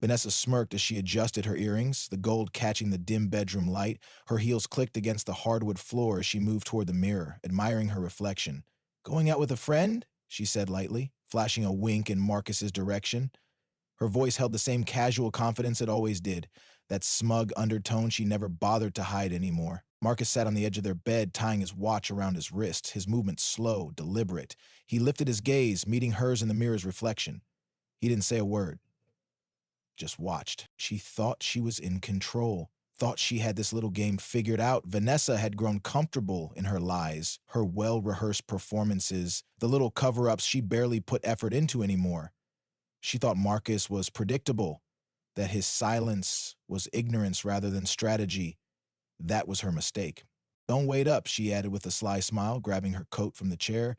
Vanessa smirked as she adjusted her earrings, the gold catching the dim bedroom light. Her heels clicked against the hardwood floor as she moved toward the mirror, admiring her reflection. "Going out with a friend?" she said lightly, flashing a wink in Marcus's direction. Her voice held the same casual confidence it always did, that smug undertone she never bothered to hide anymore. Marcus sat on the edge of their bed, tying his watch around his wrist, his movements slow, deliberate. He lifted his gaze, meeting hers in the mirror's reflection. He didn't say a word, just watched. She thought she was in control, thought she had this little game figured out. Vanessa had grown comfortable in her lies, her well-rehearsed performances, the little cover-ups she barely put effort into anymore. She thought Marcus was predictable, that his silence was ignorance rather than strategy. That was her mistake. "Don't wait up," she added with a sly smile, grabbing her coat from the chair.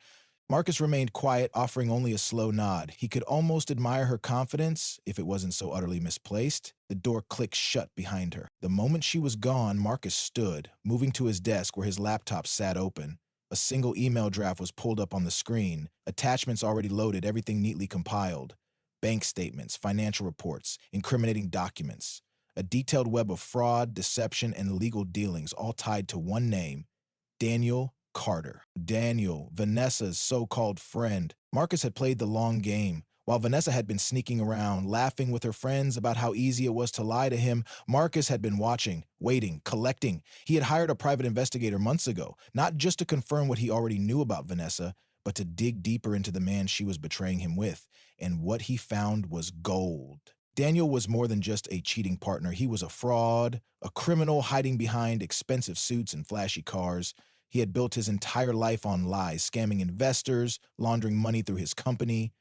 Marcus remained quiet, offering only a slow nod. He could almost admire her confidence, if it wasn't so utterly misplaced. The door clicked shut behind her. The moment she was gone, Marcus stood, moving to his desk where his laptop sat open. A single email draft was pulled up on the screen, attachments already loaded, everything neatly compiled. Bank statements, financial reports, incriminating documents. A detailed web of fraud, deception, and illegal dealings, all tied to one name: Daniel Carter. Daniel, Vanessa's so-called friend. Marcus had played the long game. While Vanessa had been sneaking around, laughing with her friends about how easy it was to lie to him, Marcus had been watching, waiting, collecting. He had hired a private investigator months ago, not just to confirm what he already knew about Vanessa, but to dig deeper into the man she was betraying him with. And what he found was gold. Daniel was more than just a cheating partner. He was a fraud, a criminal hiding behind expensive suits and flashy cars. He had built his entire life on lies, scamming investors, laundering money through his company.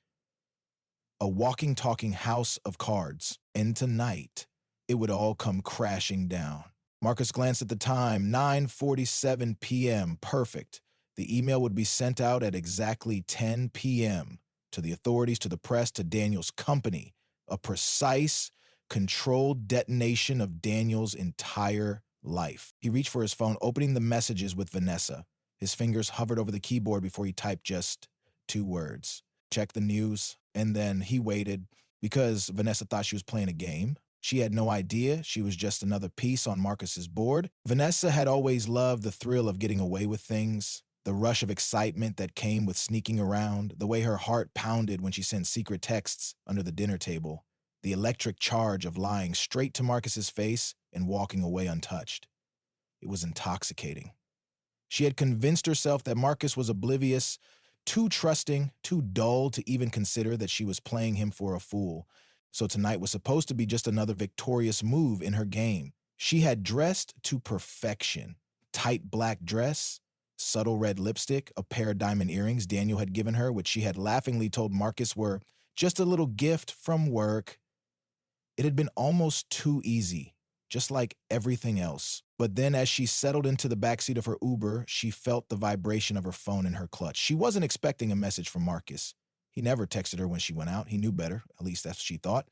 A walking, talking house of cards. And tonight, it would all come crashing down. Marcus glanced at the time, 9:47 p.m. Perfect. The email would be sent out at exactly 10 p.m. to the authorities, to the press, to Daniel's company. A precise, controlled detonation of Daniel's entire life. He reached for his phone, opening the messages with Vanessa. His fingers hovered over the keyboard before he typed just 2 words. Check the news. And then he waited because Vanessa thought she was playing a game. She had no idea she was just another piece on Marcus's board. Vanessa had always loved the thrill of getting away with things, the rush of excitement that came with sneaking around, the way her heart pounded when she sent secret texts under the dinner table, the electric charge of lying straight to Marcus's face and walking away untouched. It was intoxicating. She had convinced herself that Marcus was oblivious, too trusting, too dull to even consider that she was playing him for a fool. So tonight was supposed to be just another victorious move in her game. She had dressed to perfection. Tight black dress, subtle red lipstick, a pair of diamond earrings Daniel had given her, which she had laughingly told Marcus were just a little gift from work. It had been almost too easy, just like everything else. But then as she settled into the backseat of her Uber, she felt the vibration of her phone in her clutch. She wasn't expecting a message from Marcus. He never texted her when she went out. He knew better. At least that's what she thought.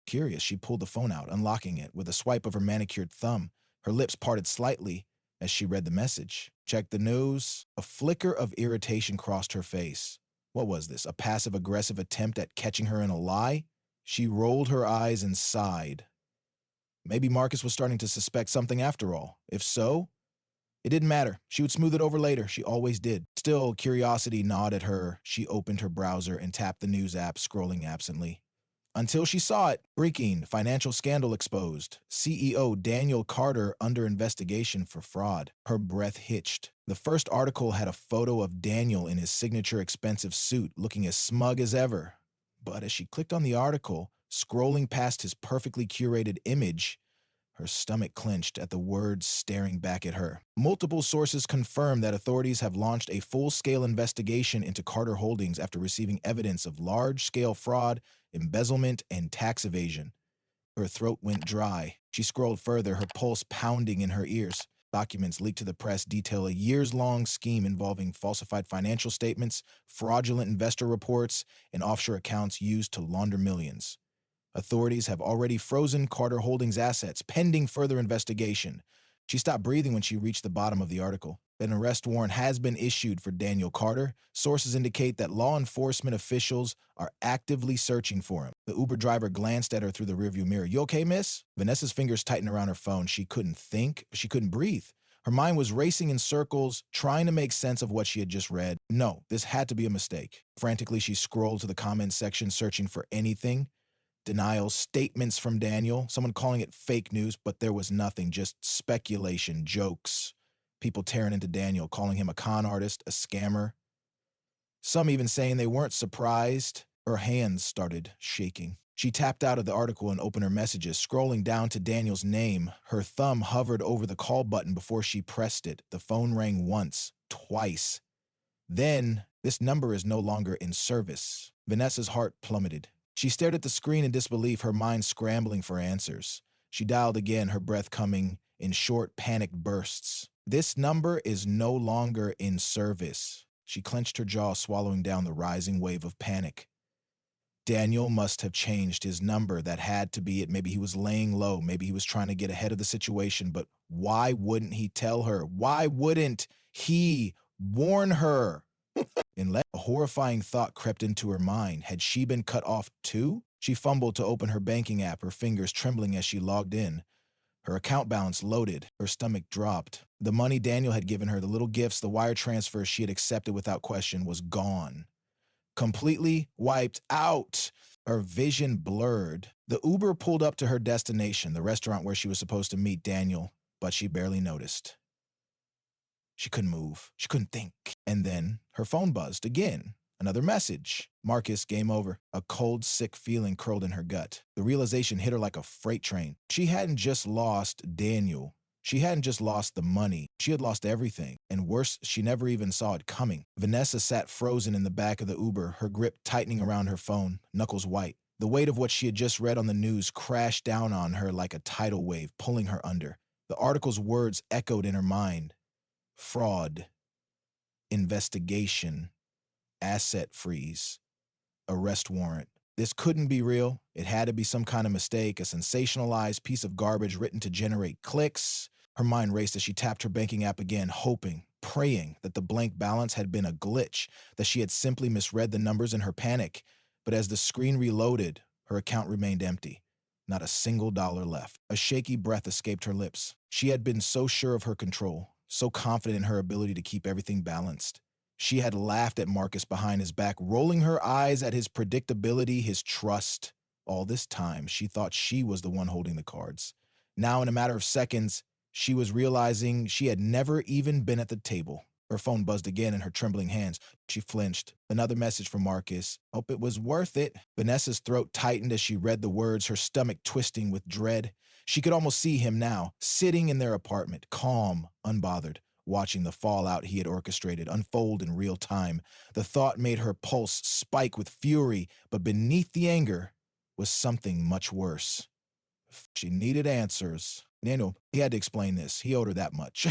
Curious, she pulled the phone out, unlocking it with a swipe of her manicured thumb. Her lips parted slightly as she read the message. Check the news. A flicker of irritation crossed her face. What was this? A passive-aggressive attempt at catching her in a lie? She rolled her eyes and sighed. Maybe Marcus was starting to suspect something after all. If so, it didn't matter. She would smooth it over later. She always did. Still, curiosity gnawed at her. She opened her browser and tapped the news app, scrolling absently. Until she saw it. Breaking, financial scandal exposed. CEO Daniel Carter under investigation for fraud. Her breath hitched. The first article had a photo of Daniel in his signature expensive suit, looking as smug as ever. But as she clicked on the article, scrolling past his perfectly curated image, her stomach clenched at the words staring back at her. Multiple sources confirm that authorities have launched a full-scale investigation into Carter Holdings after receiving evidence of large-scale fraud, embezzlement, and tax evasion. Her throat went dry. She scrolled further, her pulse pounding in her ears. Documents leaked to the press detail a years-long scheme involving falsified financial statements, fraudulent investor reports, and offshore accounts used to launder millions. Authorities have already frozen Carter Holdings' assets, pending further investigation. She stopped breathing when she reached the bottom of the article. An arrest warrant has been issued for Daniel Carter. Sources indicate that law enforcement officials are actively searching for him. The Uber driver glanced at her through the rearview mirror. You okay, miss? Vanessa's fingers tightened around her phone. She couldn't think. She couldn't breathe. Her mind was racing in circles, trying to make sense of what she had just read. No, this had to be a mistake. Frantically, she scrolled to the comments section, searching for anything. Denials, statements from Daniel, someone calling it fake news, but there was nothing, just speculation, jokes. People tearing into Daniel, calling him a con artist, a scammer. Some even saying they weren't surprised. Her hands started shaking. She tapped out of the article and opened her messages, scrolling down to Daniel's name. Her thumb hovered over the call button before she pressed it. The phone rang once, twice. Then, this number is no longer in service. Vanessa's heart plummeted. She stared at the screen in disbelief, her mind scrambling for answers. She dialed again, her breath coming in short, panicked bursts. This number is no longer in service. She clenched her jaw, swallowing down the rising wave of panic. Daniel must have changed his number. That had to be it. Maybe he was laying low. Maybe he was trying to get ahead of the situation. But why wouldn't he tell her? Why wouldn't he warn her? A horrifying thought crept into her mind. Had she been cut off too? She fumbled to open her banking app, her fingers trembling as she logged in. Her account balance loaded. Her stomach dropped. The money Daniel had given her, the little gifts, the wire transfers she had accepted without question, was gone. Completely wiped out. Her vision blurred. The Uber pulled up to her destination, the restaurant where she was supposed to meet Daniel, but she barely noticed. She couldn't move. She couldn't think. And then her phone buzzed again. Another message. Marcus, game over. A cold, sick feeling curled in her gut. The realization hit her like a freight train. She hadn't just lost Daniel. She hadn't just lost the money. She had lost everything. And worse, she never even saw it coming. Vanessa sat frozen in the back of the Uber, her grip tightening around her phone, knuckles white. The weight of what she had just read on the news crashed down on her like a tidal wave, pulling her under. The article's words echoed in her mind. Fraud, investigation, asset freeze, arrest warrant. This couldn't be real. It had to be some kind of mistake, a sensationalized piece of garbage written to generate clicks. Her mind raced as she tapped her banking app again, hoping, praying that the blank balance had been a glitch, that she had simply misread the numbers in her panic. But as the screen reloaded, her account remained empty. Not a single dollar left. A shaky breath escaped her lips. She had been so sure of her control, so confident in her ability to keep everything balanced. She had laughed at Marcus behind his back, rolling her eyes at his predictability, his trust. All this time, she thought she was the one holding the cards. Now, in a matter of seconds, she was realizing she had never even been at the table. Her phone buzzed again in her trembling hands. She flinched. Another message from Marcus. Hope it was worth it. Vanessa's throat tightened as she read the words, her stomach twisting with dread. She could almost see him now, sitting in their apartment, calm, unbothered, watching the fallout he had orchestrated unfold in real time. The thought made her pulse spike with fury, but beneath the anger was something much worse. She needed answers. Daniel, he had to explain this. He owed her that much.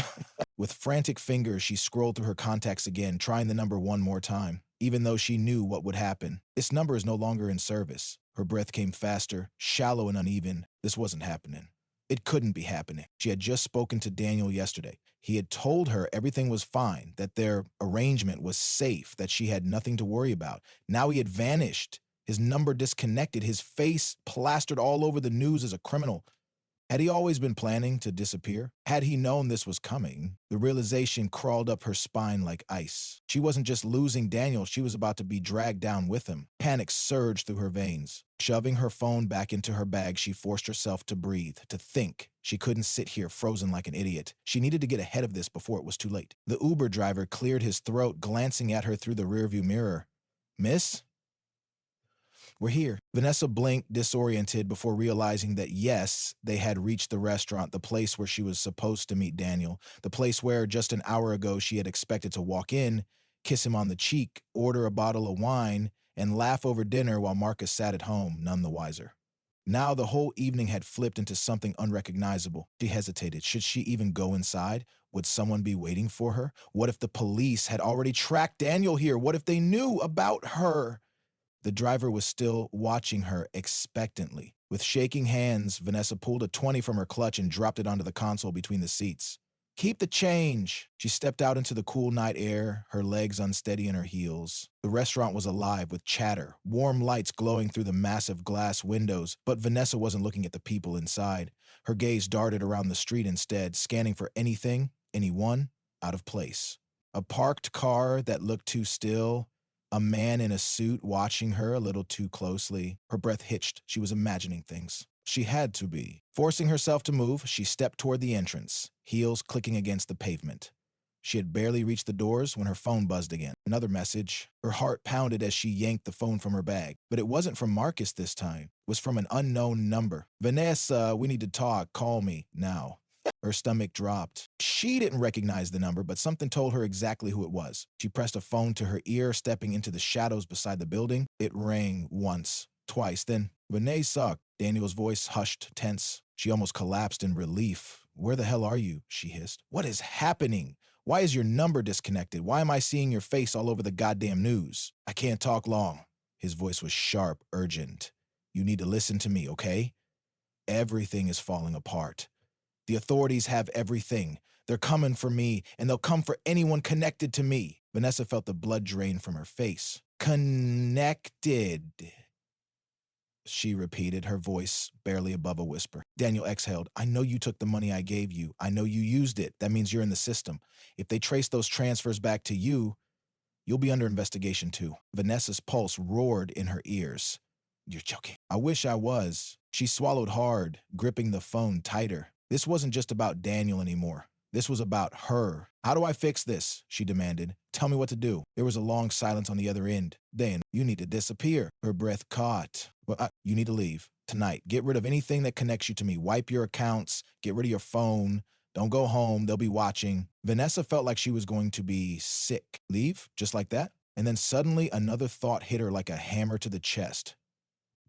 With frantic fingers, she scrolled through her contacts again, trying the number one more time, even though she knew what would happen. This number is no longer in service. Her breath came faster, shallow and uneven. This wasn't happening. It couldn't be happening. She had just spoken to Daniel yesterday. He had told her everything was fine, that their arrangement was safe, that she had nothing to worry about. Now he had vanished. His number disconnected, his face plastered all over the news as a criminal. Had he always been planning to disappear? Had he known this was coming? The realization crawled up her spine like ice. She wasn't just losing Daniel, she was about to be dragged down with him. Panic surged through her veins. Shoving her phone back into her bag, she forced herself to breathe, to think. She couldn't sit here frozen like an idiot. She needed to get ahead of this before it was too late. The Uber driver cleared his throat, glancing at her through the rearview mirror. Miss? We're here. Vanessa blinked, disoriented, before realizing that yes, they had reached the restaurant, the place where she was supposed to meet Daniel, the place where just an hour ago she had expected to walk in, kiss him on the cheek, order a bottle of wine, and laugh over dinner while Marcus sat at home, none the wiser. Now the whole evening had flipped into something unrecognizable. She hesitated. Should she even go inside? Would someone be waiting for her? What if the police had already tracked Daniel here? What if they knew about her? The driver was still watching her expectantly. With shaking hands, Vanessa pulled a 20 from her clutch and dropped it onto the console between the seats. Keep the change. She stepped out into the cool night air, her legs unsteady in her heels. The restaurant was alive with chatter, warm lights glowing through the massive glass windows, but Vanessa wasn't looking at the people inside. Her gaze darted around the street instead, scanning for anything, anyone, out of place. A parked car that looked too still, a man in a suit watching her a little too closely. Her breath hitched. She was imagining things. She had to be. Forcing herself to move, she stepped toward the entrance, heels clicking against the pavement. She had barely reached the doors when her phone buzzed again. Another message. Her heart pounded as she yanked the phone from her bag. But it wasn't from Marcus this time. It was from an unknown number. Vanessa, we need to talk. Call me now. Her stomach dropped. She didn't recognize the number, but something told her exactly who it was. She pressed a phone to her ear, stepping into the shadows beside the building. It rang once, twice, then Vanessa. Daniel's voice hushed, tense. She almost collapsed in relief. Where the hell are you? She hissed. What is happening? Why is your number disconnected? Why am I seeing your face all over the goddamn news? I can't talk long. His voice was sharp, urgent. You need to listen to me, okay? Everything is falling apart. The authorities have everything. They're coming for me, and they'll come for anyone connected to me. Vanessa felt the blood drain from her face. Connected, she repeated, her voice barely above a whisper. Daniel exhaled. I know you took the money I gave you. I know you used it. That means you're in the system. If they trace those transfers back to you, you'll be under investigation too. Vanessa's pulse roared in her ears. You're joking. I wish I was. She swallowed hard, gripping the phone tighter. This wasn't just about Daniel anymore. This was about her. How do I fix this? She demanded. Tell me what to do. There was a long silence on the other end. Dan, you need to disappear. Her breath caught. Well, you need to leave. Tonight. Get rid of anything that connects you to me. Wipe your accounts. Get rid of your phone. Don't go home. They'll be watching. Vanessa felt like she was going to be sick. Leave? Just like that? And then suddenly another thought hit her like a hammer to the chest.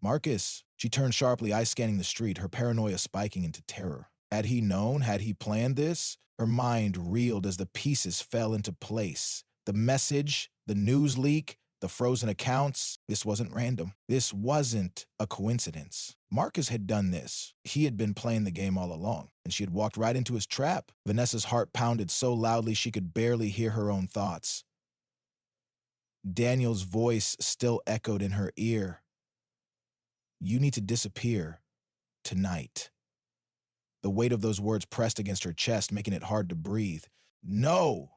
Marcus. She turned sharply, eyes scanning the street, her paranoia spiking into terror. Had he known? Had he planned this? Her mind reeled as the pieces fell into place. The message, the news leak, the frozen accounts. This wasn't random. This wasn't a coincidence. Marcus had done this. He had been playing the game all along, and she had walked right into his trap. Vanessa's heart pounded so loudly she could barely hear her own thoughts. Daniel's voice still echoed in her ear. You need to disappear tonight. The weight of those words pressed against her chest, making it hard to breathe. No!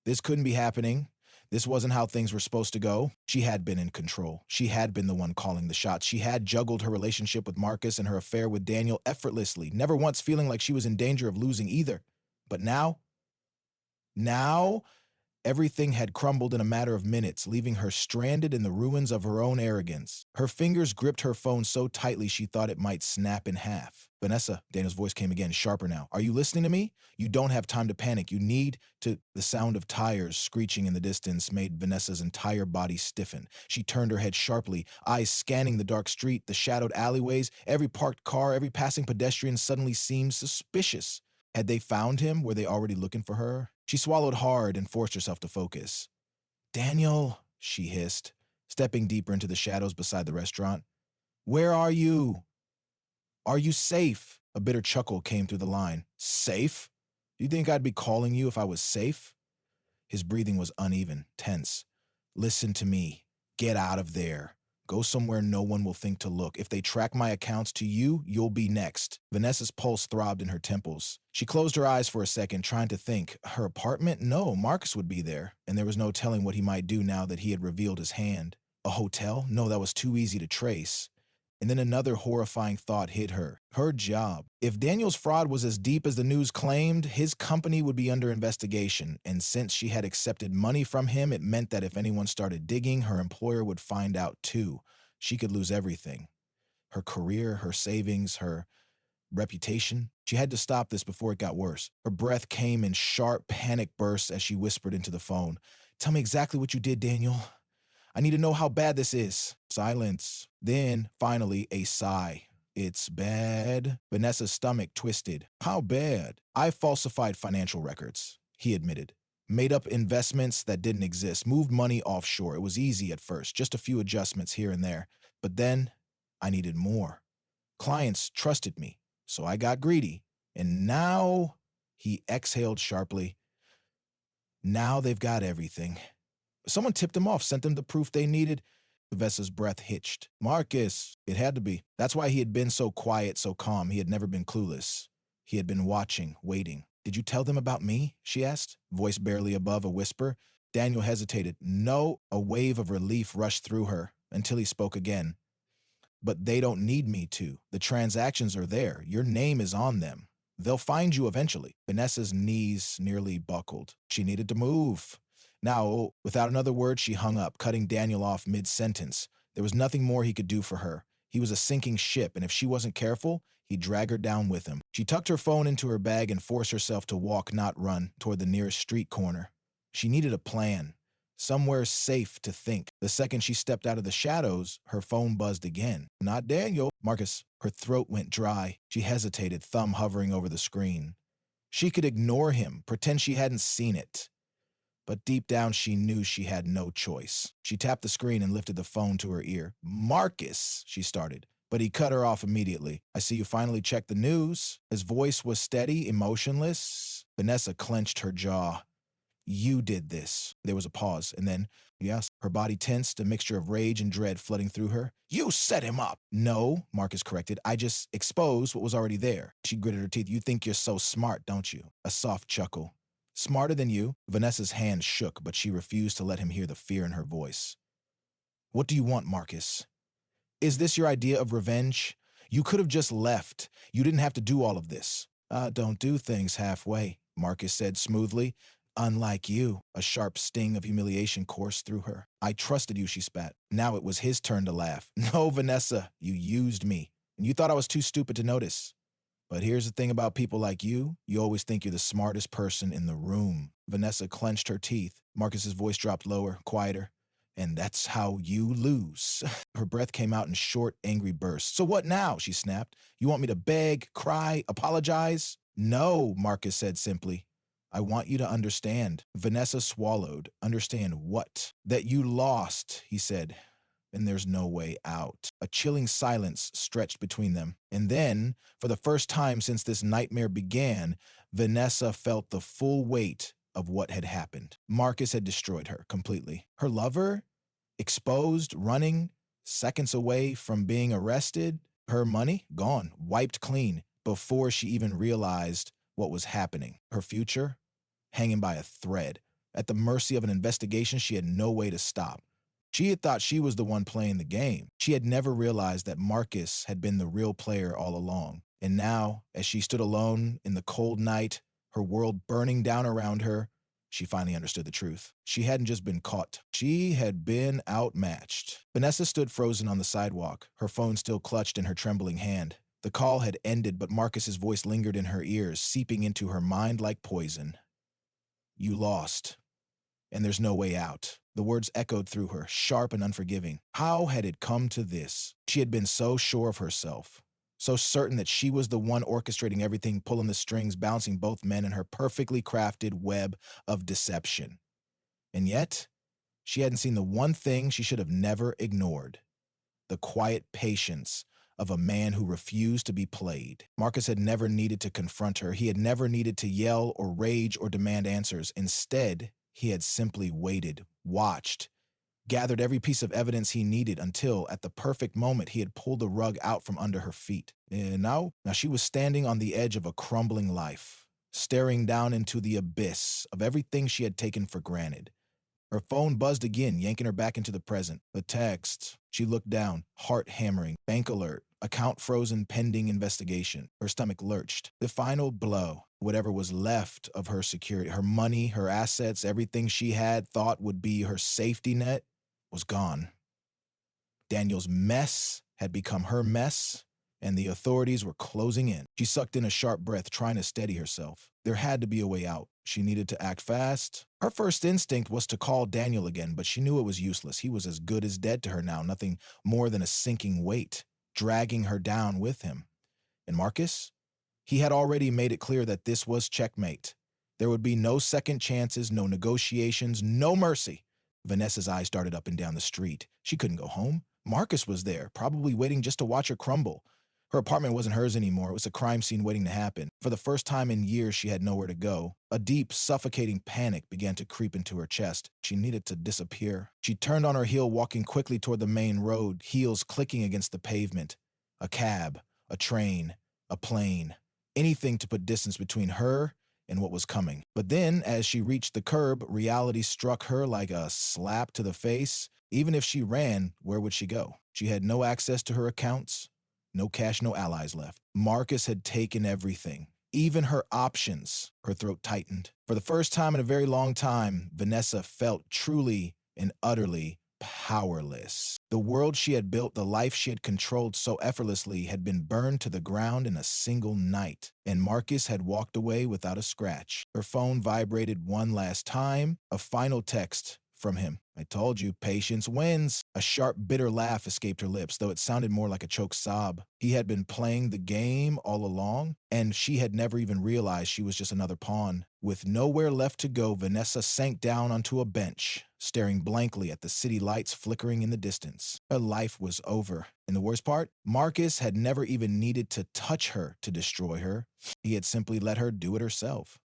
This couldn't be happening. This wasn't how things were supposed to go. She had been in control. She had been the one calling the shots. She had juggled her relationship with Marcus and her affair with Daniel effortlessly, never once feeling like she was in danger of losing either. But now, everything had crumbled in a matter of minutes, leaving her stranded in the ruins of her own arrogance. Her fingers gripped her phone so tightly she thought it might snap in half. Vanessa, Daniel's voice came again, sharper now. Are you listening to me? You don't have time to panic. You need to... The sound of tires screeching in the distance made Vanessa's entire body stiffen. She turned her head sharply, eyes scanning the dark street, the shadowed alleyways. Every parked car, every passing pedestrian suddenly seemed suspicious. Had they found him? Were they already looking for her? She swallowed hard and forced herself to focus. Daniel, she hissed, stepping deeper into the shadows beside the restaurant. Where are you? Are you safe? A bitter chuckle came through the line. Safe? Do you think I'd be calling you if I was safe? His breathing was uneven, tense. Listen to me. Get out of there. Go somewhere no one will think to look. If they track my accounts to you, you'll be next. Vanessa's pulse throbbed in her temples. She closed her eyes for a second, trying to think. Her apartment? No, Marcus would be there, and there was no telling what he might do now that he had revealed his hand. A hotel? No, that was too easy to trace. And then another horrifying thought hit her. Her job. If Daniel's fraud was as deep as the news claimed, his company would be under investigation, and since she had accepted money from him, it meant that if anyone started digging, her employer would find out too. She could lose everything. Her career, her savings, her reputation. She had to stop this before it got worse. Her breath came in sharp panic bursts as she whispered into the phone. Tell me exactly what you did, Daniel. I need to know how bad this is. Silence. Then, finally, a sigh. It's bad. Vanessa's stomach twisted. How bad? I falsified financial records, he admitted. Made up investments that didn't exist. Moved money offshore. It was easy at first, just a few adjustments here and there. But then, I needed more. Clients trusted me, so I got greedy. And now, He exhaled sharply. Now they've got everything. Someone tipped him off, sent them the proof they needed. Vessa's breath hitched. Marcus! It had to be. That's why he had been so quiet, so calm. He had never been clueless. He had been watching, waiting. Did you tell them about me? She asked, voice barely above a whisper. Daniel hesitated. No. A wave of relief rushed through her until he spoke again. But they don't need me to. The transactions are there. Your name is on them. They'll find you eventually. Vanessa's knees nearly buckled. She needed to move. Now, without another word, she hung up, cutting Daniel off mid-sentence. There was nothing more he could do for her. He was a sinking ship, and if she wasn't careful, he'd drag her down with him. She tucked her phone into her bag and forced herself to walk, not run, toward the nearest street corner. She needed a plan. Somewhere safe to think. The second she stepped out of the shadows, her phone buzzed again. Not Daniel. Marcus. Her throat went dry. She hesitated, thumb hovering over the screen. She could ignore him, pretend she hadn't seen it. But deep down she knew she had no choice. She tapped the screen and lifted the phone to her ear. Marcus, she started, but he cut her off immediately. I see you finally checked the news. His voice was steady, emotionless. Vanessa clenched her jaw. You did this. There was a pause, and then, yes, her body tensed, a mixture of rage and dread flooding through her. You set him up! No, Marcus corrected. I just exposed what was already there. She gritted her teeth. You think you're so smart, don't you? A soft chuckle. Smarter than you? Vanessa's hand shook, but she refused to let him hear the fear in her voice. What do you want, Marcus? Is this your idea of revenge? You could have just left. You didn't have to do all of this. Don't do things halfway, Marcus said smoothly. Unlike you, a sharp sting of humiliation coursed through her. I trusted you, she spat. Now it was his turn to laugh. No, Vanessa, you used me, and you thought I was too stupid to notice. But here's the thing about people like you always think you're the smartest person in the room. Vanessa clenched her teeth. Marcus's voice dropped lower, quieter. And that's how you lose. Her breath came out in short, angry bursts. So what now? She snapped. You want me to beg, cry, apologize? No, Marcus said simply. I want you to understand. Vanessa swallowed. Understand what? That you lost, he said. And there's no way out. A chilling silence stretched between them. And then, for the first time since this nightmare began, Vanessa felt the full weight of what had happened. Marcus had destroyed her completely. Her lover, exposed, running, seconds away from being arrested. Her money, gone, wiped clean, before she even realized what was happening. Her future, hanging by a thread. At the mercy of an investigation she had no way to stop. She had thought she was the one playing the game. She had never realized that Marcus had been the real player all along. And now, as she stood alone in the cold night, her world burning down around her, she finally understood the truth. She hadn't just been caught. She had been outmatched. Vanessa stood frozen on the sidewalk, her phone still clutched in her trembling hand. The call had ended, but Marcus's voice lingered in her ears, seeping into her mind like poison. You lost. And there's no way out. The words echoed through her, sharp and unforgiving. How had it come to this? She had been so sure of herself, so certain that she was the one orchestrating everything, pulling the strings, bouncing both men in her perfectly crafted web of deception. And yet, she hadn't seen the one thing she should have never ignored. The quiet patience of a man who refused to be played. Marcus had never needed to confront her. He had never needed to yell or rage or demand answers. Instead, he had simply waited, watched, gathered every piece of evidence he needed until, at the perfect moment, he had pulled the rug out from under her feet. And now she was standing on the edge of a crumbling life, staring down into the abyss of everything she had taken for granted. Her phone buzzed again, yanking her back into the present. The text. She looked down, heart hammering. Bank alert. Account frozen pending investigation. Her stomach lurched. The final blow. Whatever was left of her security, her money, her assets, everything she had thought would be her safety net, was gone. Daniel's mess had become her mess, and the authorities were closing in. She sucked in a sharp breath, trying to steady herself. There had to be a way out. She needed to act fast. Her first instinct was to call Daniel again, but she knew it was useless. He was as good as dead to her now, nothing more than a sinking weight, dragging her down with him. And Marcus? He had already made it clear that this was checkmate. There would be no second chances, no negotiations, no mercy. Vanessa's eyes darted up and down the street. She couldn't go home. Marcus was there, probably waiting just to watch her crumble. Her apartment wasn't hers anymore. It was a crime scene waiting to happen. For the first time in years, she had nowhere to go. A deep, suffocating panic began to creep into her chest. She needed to disappear. She turned on her heel, walking quickly toward the main road, heels clicking against the pavement. A cab, a train, a plane. Anything to put distance between her and what was coming. But then, as she reached the curb, reality struck her like a slap to the face. Even if she ran, where would she go? She had no access to her accounts. No cash, no allies left. Marcus had taken everything, even her options. Her throat tightened. For the first time in a very long time, Vanessa felt truly and utterly powerless. The world she had built, the life she had controlled so effortlessly, had been burned to the ground in a single night, and Marcus had walked away without a scratch. Her phone vibrated one last time, a final text from him. I told you, patience wins. A sharp, bitter laugh escaped her lips, though it sounded more like a choked sob. He had been playing the game all along, and she had never even realized she was just another pawn. With nowhere left to go, Vanessa sank down onto a bench, staring blankly at the city lights flickering in the distance. Her life was over. And the worst part? Marcus had never even needed to touch her to destroy her. He had simply let her do it herself.